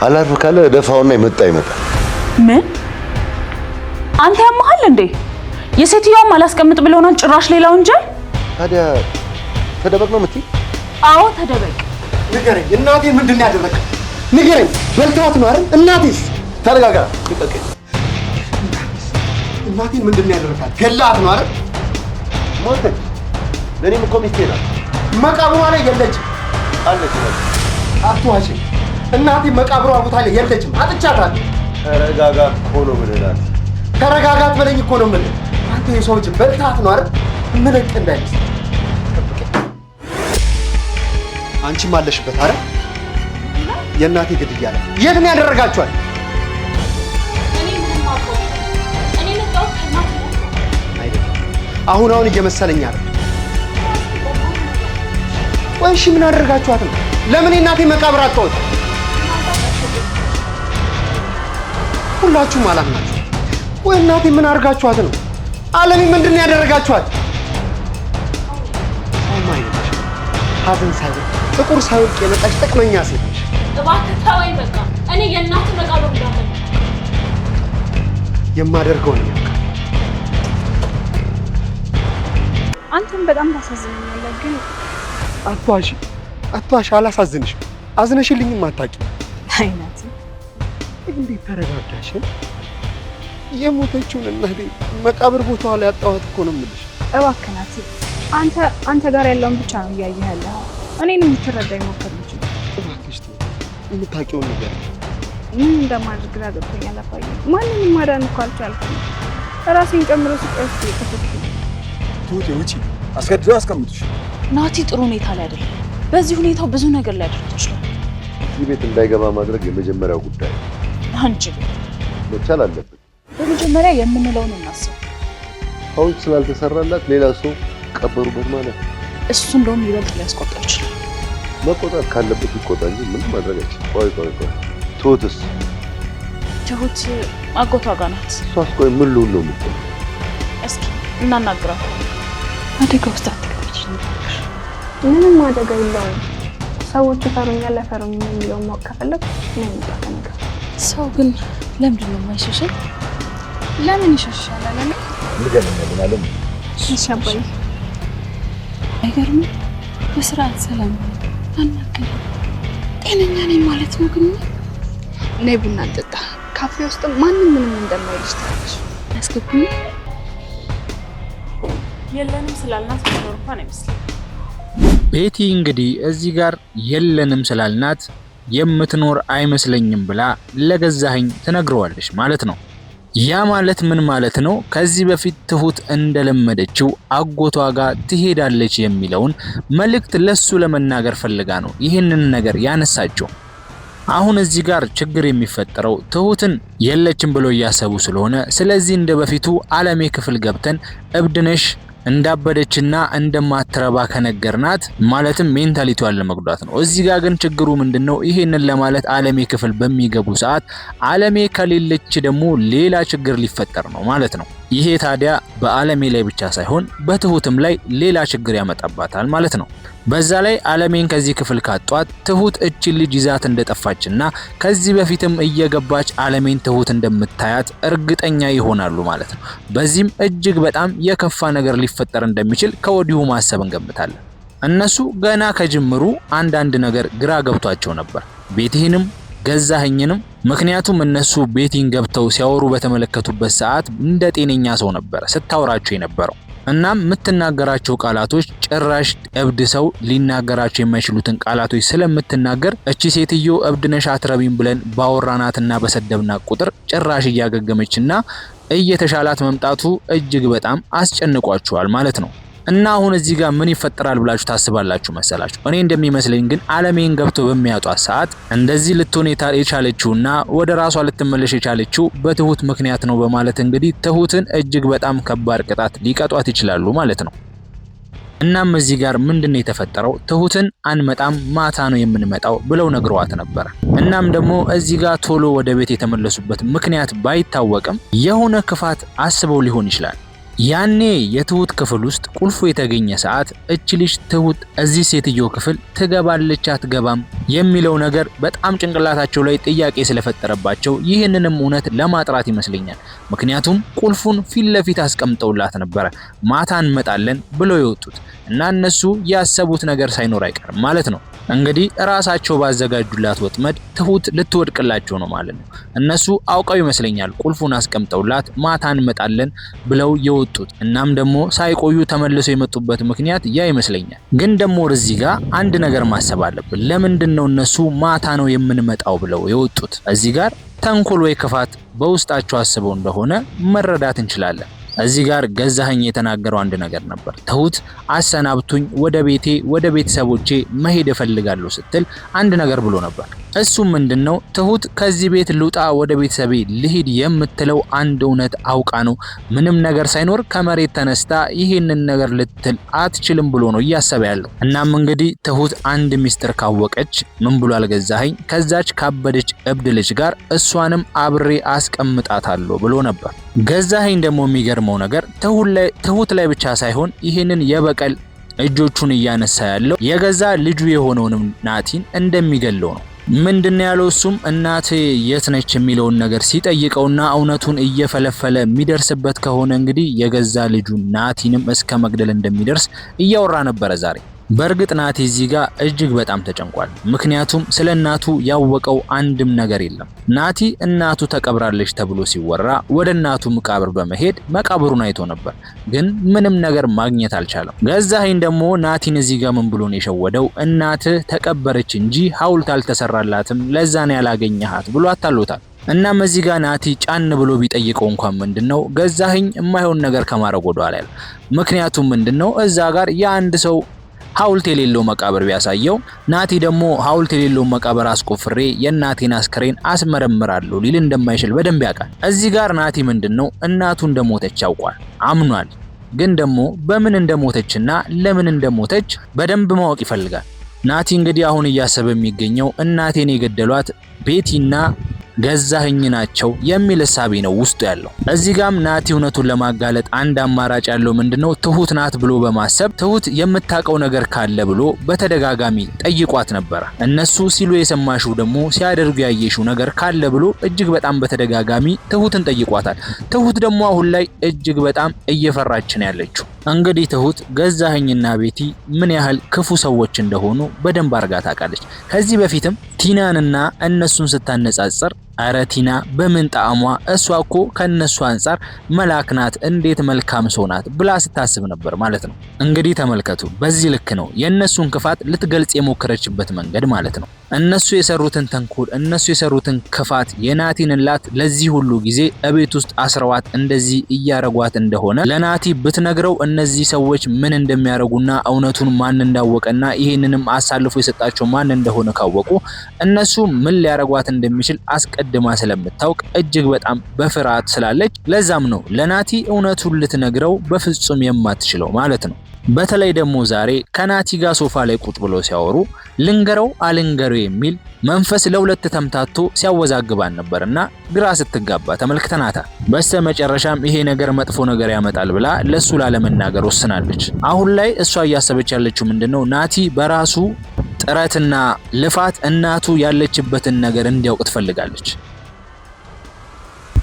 አላርፍ ካለ ደፋውና ይመጣ ይመጣል። ምን አንተ ያመሃል እንዴ? የሴትዮዋም አላስቀምጥ ብለውና ጭራሽ ሌላ ወንጀል። ታዲያ ተደበቅ ነው የምትይ? አዎ ተደበቅ። ንገረኝ፣ እናቴ ምንድን ነው ያደረገው? ንገረኝ። በልታት ነው አይደል? እናቴስ? ተረጋጋ። ይጠቅ እናቴን ምንድን ነው ያደረጋት? ገላት ነው አይደል? ሞተች። ለኔም እኮ ሚስቴ ናት። መቃብሯ ላይ የለችም። አለች ነው። አትዋሽ። እናቴ መቃብሯ ቦታ ላይ የለችም። አጥቻታለሁ። ተረጋጋ እኮ ነው የምልህ። ተረጋጋት በለኝ እኮ ነው የምልህ። አንተ የሰው ልጅ በልታት ነው አይደል? ምልቅ እንዳይመስል አንቺም አለሽበት አይደል? የእናቴ ግድያ ላይ የት ነው ያደረጋችኋል? አሁን እየመሰለኝ አይደል? ወይ እሺ ምን አደረጋችኋት ነው? ለምን የእናቴ መቃብር አጣሁት? ሁላችሁም አላምናችሁ። ወይ እናቴ ምን አደረጋችኋት ነው? አለሚ ምንድን ነው ያደረጋችኋት? ሰማይ ነሽ። ሀዘን ሳይሆን ጥቁር ሳይወልቅ የመጣች ጥቅመኛ ሴት ነሽ። እባክህ ተወኝ በቃ። እኔ የእናት መቃብር እንዳለ የማደርገውን ነው። አንተም በጣም ታሳዝነኛለህ። ግን አትዋሺ፣ አላሳዝንሽም። አዝነሽልኝም አታውቂም። አይናት እንዴት ተረጋጋሽ? የሞተችውን እናቴ መቃብር ቦታዋ ላይ አጣኋት እኮ ነው የምልሽ። እባክህ ናቲ፣ አንተ ጋር ያለውን ብቻ ነው እያየህ ያለኸው። እኔን የምትረዳኝ ሞክር እንጂ እባክሽ የምታውቂውን ነገር ምን እንደማድረግ ግራ ገብቶኛል። አባዬ ማንንም ማዳን እኮ አልቻልኩም። ራሴን ጨምሮ ስቀስ ተፈክኩ። ትሁቴ ውጪ። አስገድደው አስቀምጡሽ። ናቲ ጥሩ ሁኔታ ላይ አይደለም። በዚህ ሁኔታው ብዙ ነገር ሊያደርግ ይችላል። እዚህ ቤት እንዳይገባ ማድረግ የመጀመሪያው ጉዳይ ነው። አንቺ መቻል አለብን። በመጀመሪያ የምንለውን እናስብ። ሐውልት ስላልተሰራላት ሌላ ሰው ቀበሩበት ማለት እሱ እንደውም ይበልጥ ሊያስቆጣው ይችላል። መቆጣት ካለበት ይቆጣ እንጂ ምንም ማድረግ አይችልም። ቆይ ትሁትስ? ትሁት አጎቷ ጋር ናት። እሷስ ቆይ ምን ልሁን ነው የምትለው? እስኪ እናናግራት። አደጋ ውስጥ አትገባች። ምንም አደጋ የለውም። ሰዎች ፈሩኛል ለፈሩኝ የሚለው ማወቅ ከፈለግ ምን ይባከነካ። ሰው ግን ለምንድን ነው የማይሸሸው? ለምን ይሸሻል? አላለ ልገናኛለን አለም። እሺ አባዬ። አይገርምም? በስርዓት ሰላም አናገር ጤነኛ ነኝ ማለት ነው። ግን ነይ ቡና እንጠጣ። ካፌ ውስጥ ማንም ምንም እንደማይልሽ ታውቂሽ። ያስገቡኝ የለንም ስላልናት ምንም እንኳን አይመስልም። ቤቲ እንግዲህ እዚህ ጋር የለንም ስላልናት የምትኖር አይመስለኝም ብላ ለገዛኸኝ ትነግረዋለች ማለት ነው። ያ ማለት ምን ማለት ነው? ከዚህ በፊት ትሁት እንደለመደችው አጎቷ ጋር ትሄዳለች የሚለውን መልእክት ለሱ ለመናገር ፈልጋ ነው ይህንን ነገር ያነሳቸው። አሁን እዚህ ጋር ችግር የሚፈጠረው ትሁትን የለችም ብሎ እያሰቡ ስለሆነ ስለዚህ እንደበፊቱ አለሜ ክፍል ገብተን እብድነሽ እንዳበደችና እንደማትረባ ከነገርናት ማለትም ሜንታሊቲዋን ለመጉዳት ነው። እዚህ ጋር ግን ችግሩ ምንድነው? ይሄንን ለማለት አለሜ ክፍል በሚገቡ ሰዓት አለሜ ከሌለች ደግሞ ሌላ ችግር ሊፈጠር ነው ማለት ነው። ይሄ ታዲያ በአለሜ ላይ ብቻ ሳይሆን በትሁትም ላይ ሌላ ችግር ያመጣባታል ማለት ነው። በዛ ላይ አለሜን ከዚህ ክፍል ካጧት ትሁት እቺ ልጅ ይዛት እንደጠፋችና ከዚህ በፊትም እየገባች አለሜን ትሁት እንደምታያት እርግጠኛ ይሆናሉ ማለት ነው። በዚህም እጅግ በጣም የከፋ ነገር ሊፈጠር እንደሚችል ከወዲሁ ማሰብ እንገምታለን። እነሱ ገና ከጅምሩ አንዳንድ ነገር ግራ ገብቷቸው ነበር፣ ቤቲንም ገዛኸኝንም። ምክንያቱም እነሱ ቤቲን ገብተው ሲያወሩ በተመለከቱበት ሰዓት እንደ ጤነኛ ሰው ነበር ስታወራቸው የነበረው። እናም የምትናገራቸው ቃላቶች ጭራሽ እብድ ሰው ሊናገራቸው የማይችሉትን ቃላቶች ስለምትናገር እቺ ሴትዮ እብድነሽ አትረቢም ብለን ባወራናትና በሰደብናት ቁጥር ጭራሽ እያገገመችና እየተሻላት መምጣቱ እጅግ በጣም አስጨንቋቸዋል ማለት ነው። እና አሁን እዚህ ጋር ምን ይፈጠራል ብላችሁ ታስባላችሁ መሰላችሁ? እኔ እንደሚመስለኝ ግን አለሜን ገብቶ በሚያጧት ሰዓት እንደዚህ ልትሆን የቻለችውና ወደ ራሷ ልትመለሽ የቻለችው በትሁት ምክንያት ነው በማለት እንግዲህ ትሁትን እጅግ በጣም ከባድ ቅጣት ሊቀጧት ይችላሉ ማለት ነው። እናም እዚህ ጋር ምንድነው የተፈጠረው? ትሁትን አንመጣም ማታ ነው የምንመጣው ብለው ነግረዋት ነበር። እናም ደግሞ እዚህ ጋር ቶሎ ወደ ቤት የተመለሱበት ምክንያት ባይታወቅም የሆነ ክፋት አስበው ሊሆን ይችላል። ያኔ የትሁት ክፍል ውስጥ ቁልፉ የተገኘ ሰዓት እች ልጅ ትሁት እዚህ ሴትዮ ክፍል ትገባለች አትገባም የሚለው ነገር በጣም ጭንቅላታቸው ላይ ጥያቄ ስለፈጠረባቸው ይህንንም እውነት ለማጥራት ይመስለኛል። ምክንያቱም ቁልፉን ፊት ለፊት አስቀምጠውላት ነበር ማታ እንመጣለን ብለው የወጡት እና እነሱ ያሰቡት ነገር ሳይኖር አይቀርም ማለት ነው። እንግዲህ ራሳቸው ባዘጋጁላት ወጥመድ ትሁት ልትወድቅላቸው ነው ማለት ነው። እነሱ አውቀው ይመስለኛል ቁልፉን አስቀምጠውላት ማታ እንመጣለን ብለው የወጡት። እናም ደግሞ ሳይቆዩ ተመልሰው የመጡበት ምክንያት ያ ይመስለኛል። ግን ደግሞ እዚህ ጋር አንድ ነገር ማሰብ አለብን። ለምንድነው እነሱ ማታ ነው የምንመጣው ብለው የወጡት? እዚህ ጋር ተንኮል ወይ ክፋት በውስጣቸው አስበው እንደሆነ መረዳት እንችላለን። እዚህ ጋር ገዛኸኝ የተናገረው አንድ ነገር ነበር። ትሁት አሰናብቱኝ ወደ ቤቴ ወደ ቤተሰቦቼ መሄድ እፈልጋለሁ ስትል አንድ ነገር ብሎ ነበር። እሱም ምንድነው? ትሁት ከዚህ ቤት ልውጣ ወደ ቤተሰቤ ልሂድ የምትለው አንድ እውነት አውቃ ነው። ምንም ነገር ሳይኖር ከመሬት ተነስታ ይሄንን ነገር ልትል አትችልም ብሎ ነው እያሰበ ያለው። እናም እንግዲህ ትሁት አንድ ሚስጥር ካወቀች ምን ብሏል ገዛኸኝ? ከዛች ካበደች እብድ ልጅ ጋር እሷንም አብሬ አስቀምጣታለሁ ብሎ ነበር። ገዛኸኝ ደግሞ የሚገርመው ነገር ትሁት ላይ ብቻ ሳይሆን ይሄንን የበቀል እጆቹን እያነሳ ያለው የገዛ ልጁ የሆነውንም ናቲን እንደሚገለው ነው። ምንድነው ያለው? እሱም እናቴ የት ነች የሚለውን ነገር ሲጠይቀውና እውነቱን እየፈለፈለ የሚደርስበት ከሆነ እንግዲህ የገዛ ልጁ ናቲንም እስከ መግደል እንደሚደርስ እያወራ ነበረ ዛሬ። በእርግጥ ናቲ እዚህ ጋር እጅግ በጣም ተጨንቋል። ምክንያቱም ስለ እናቱ ያወቀው አንድም ነገር የለም። ናቲ እናቱ ተቀብራለች ተብሎ ሲወራ ወደ እናቱ መቃብር በመሄድ መቃብሩን አይቶ ነበር፣ ግን ምንም ነገር ማግኘት አልቻለም። ገዛኸኝ ደግሞ ናቲን እዚህ ጋር ምን ብሎ ነው የሸወደው? እናትህ ተቀበረች እንጂ ሐውልት አልተሰራላትም፣ ለዛን ያላገኘሃት ብሎ አታሎታል። እናም እዚህ ጋር ናቲ ጫን ብሎ ቢጠይቀው እንኳን ምንድነው ገዛኸኝ የማይሆን ነገር ከማድረግ ወደኋላ ያለ። ምክንያቱም ምንድነው እዛ ጋር የአንድ ሰው ሐውልት የሌለው መቃብር ቢያሳየው ናቲ ደግሞ ሐውልት የሌለው መቃብር አስቆፍሬ የናቲን አስከሬን አስመረምራለሁ ሊል እንደማይችል በደንብ ያውቃል። እዚህ ጋር ናቲ ምንድነው እናቱ እንደሞተች ያውቋል፣ አምኗል። ግን ደግሞ በምን እንደሞተችና ለምን እንደሞተች በደንብ ማወቅ ይፈልጋል። ናቲ እንግዲህ አሁን እያሰበ የሚገኘው እናቴን የገደሏት ቤቲና ገዛኸኝ ናቸው የሚል ሐሳብ ነው ውስጡ ያለው። እዚህ ጋም ናቲ እውነቱን ለማጋለጥ አንድ አማራጭ ያለው ምንድነው ትሁት ናት ብሎ በማሰብ ትሁት የምታቀው ነገር ካለ ብሎ በተደጋጋሚ ጠይቋት ነበር። እነሱ ሲሉ የሰማሽው ደግሞ ሲያደርጉ ያየሽው ነገር ካለ ብሎ እጅግ በጣም በተደጋጋሚ ትሁትን ጠይቋታል። ትሁት ደግሞ አሁን ላይ እጅግ በጣም እየፈራች ነው ያለችው። እንግዲህ ትሁት ገዛኸኝና ቤቲ ምን ያህል ክፉ ሰዎች እንደሆኑ በደንብ አርጋ ታውቃለች። ከዚህ በፊትም ቲናንና እነሱን ስታነጻጽር አረ ቲና በምን ጣዕሟ እሷ እኮ ከነሱ አንፃር መላክ ናት፣ እንዴት መልካም ሰው ናት ብላ ስታስብ ነበር ማለት ነው። እንግዲህ ተመልከቱ፣ በዚህ ልክ ነው የነሱን ክፋት ልትገልጽ የሞከረችበት መንገድ ማለት ነው። እነሱ የሰሩትን ተንኮል፣ እነሱ የሰሩትን ክፋት የናቲን ላት ለዚህ ሁሉ ጊዜ እቤት ውስጥ አስረዋት እንደዚህ እያረጓት እንደሆነ ለናቲ ብትነግረው እነዚህ ሰዎች ምን እንደሚያረጉና እውነቱን ማን እንዳወቀና ይሄንንም አሳልፎ የሰጣቸው ማን እንደሆነ ካወቁ እነሱ ምን ሊያረጓት እንደሚችል አስቀድማ ስለምታውቅ እጅግ በጣም በፍርሃት ስላለች ለዛም ነው ለናቲ እውነቱን ልትነግረው በፍጹም የማትችለው ማለት ነው። በተለይ ደግሞ ዛሬ ከናቲ ጋር ሶፋ ላይ ቁጭ ብሎ ሲያወሩ ልንገረው አልንገረው የሚል መንፈስ ለሁለት ተምታቶ ሲያወዛግባን ነበርና ግራ ስትጋባ ተመልክተናታል። በስተመጨረሻም ይሄ ነገር መጥፎ ነገር ያመጣል ብላ ለሱ ላለመናገር ወስናለች። አሁን ላይ እሷ እያሰበች ያለችው ምንድነው ናቲ በራሱ ጥረትና ልፋት እናቱ ያለችበትን ነገር እንዲያውቅ ትፈልጋለች።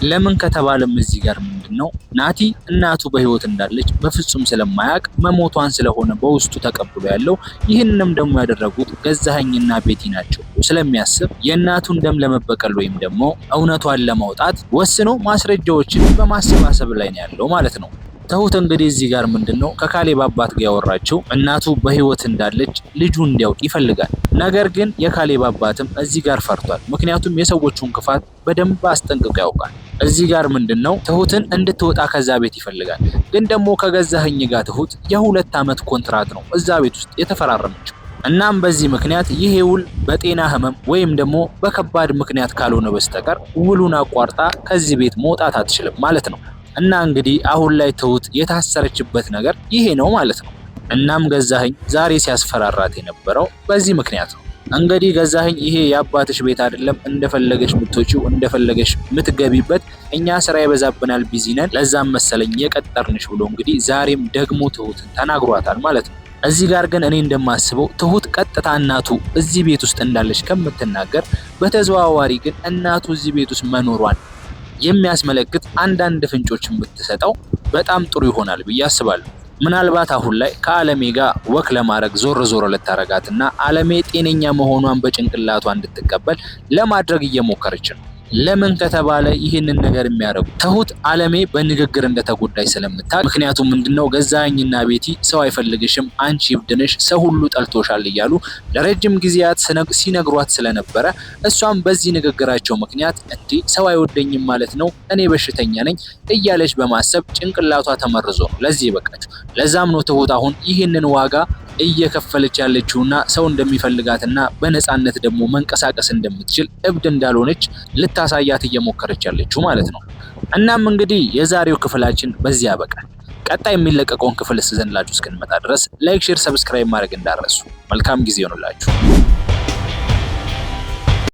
ለምን ከተባለም እዚህ ጋር ምንድነው ናቲ እናቱ በህይወት እንዳለች በፍጹም ስለማያውቅ መሞቷን ስለሆነ በውስጡ ተቀብሎ ያለው ይህንንም ደግሞ ያደረጉት ገዛኸኝና ቤቲ ናቸው ስለሚያስብ የእናቱን ደም ለመበቀል ወይም ደግሞ እውነቷን ለማውጣት ወስኖ ማስረጃዎችን በማሰባሰብ ላይ ነው ያለው ማለት ነው። ትሁት እንግዲህ እዚህ ጋር ምንድነው ከካሌብ አባት ጋር ያወራቸው እናቱ በህይወት እንዳለች ልጁ እንዲያውቅ ይፈልጋል። ነገር ግን የካሌብ አባትም እዚህ ጋር ፈርቷል። ምክንያቱም የሰዎቹን ክፋት በደንብ አስጠንቅቆ ያውቃል። እዚህ ጋር ምንድነው ትሁትን እንድትወጣ ከዛ ቤት ይፈልጋል። ግን ደግሞ ከገዛኸኝ ጋር ትሁት የ2 ዓመት ኮንትራት ነው እዛ ቤት ውስጥ የተፈራረመችው። እናም በዚህ ምክንያት ይሄ ውል በጤና ህመም ወይም ደግሞ በከባድ ምክንያት ካልሆነ በስተቀር ውሉን አቋርጣ ከዚህ ቤት መውጣት አትችልም ማለት ነው። እና እንግዲህ አሁን ላይ ትሁት የታሰረችበት ነገር ይሄ ነው ማለት ነው። እናም ገዛኸኝ ዛሬ ሲያስፈራራት የነበረው በዚህ ምክንያት ነው። እንግዲህ ገዛኸኝ ይሄ የአባትሽ ቤት አይደለም እንደፈለገሽ ምትወጪው እንደፈለገሽ ምትገቢበት እኛ ስራ ይበዛብናል ቢዚ ነን ለዛም መሰለኝ የቀጠርንሽ ብሎ እንግዲህ ዛሬም ደግሞ ትሁትን ተናግሯታል ማለት ነው። እዚህ ጋር ግን እኔ እንደማስበው ትሁት ቀጥታ እናቱ እዚህ ቤት ውስጥ እንዳለች ከምትናገር በተዘዋዋሪ ግን እናቱ እዚህ ቤት ውስጥ መኖሯን የሚያስመለክት አንዳንድ ፍንጮችን ብትሰጠው በጣም ጥሩ ይሆናል ብዬ አስባለሁ። ምናልባት አሁን ላይ ከአለሜ ጋር ወክ ለማድረግ ዞር ለታረጋትና አለሜ ጤነኛ መሆኗን በጭንቅላቷ እንድትቀበል ለማድረግ እየሞከረች ነው። ለምን ከተባለ ይህንን ነገር የሚያደርጉ ትሁት አለሜ በንግግር እንደተጎዳይ ስለምታውቅ ምክንያቱም ምንድነው ገዛኸኝና ቤቲ ሰው አይፈልግሽም አንቺ ይብድንሽ ሰው ሁሉ ጠልቶሻል እያሉ ለረጅም ጊዜያት ሲነግሯት ስለነበረ እሷም በዚህ ንግግራቸው ምክንያት እንዴ ሰው አይወደኝም ማለት ነው እኔ በሽተኛ ነኝ እያለች በማሰብ ጭንቅላቷ ተመርዞ ነው ለዚህ በቃች። ለዛም ነው ትሁት አሁን ይህንን ዋጋ እየከፈለች ያለችውና ሰው እንደሚፈልጋትና በነፃነት ደግሞ መንቀሳቀስ እንደምትችል እብድ እንዳልሆነች ልታሳያት እየሞከረች ያለችው ማለት ነው። እናም እንግዲህ የዛሬው ክፍላችን በዚህ ያበቃል። ቀጣይ የሚለቀቀውን ክፍል እስከ ዘንላችሁ እስክንመጣ ድረስ ላይክ፣ ሼር፣ ሰብስክራይብ ማድረግ እንዳትረሱ። መልካም ጊዜ ይሁንላችሁ።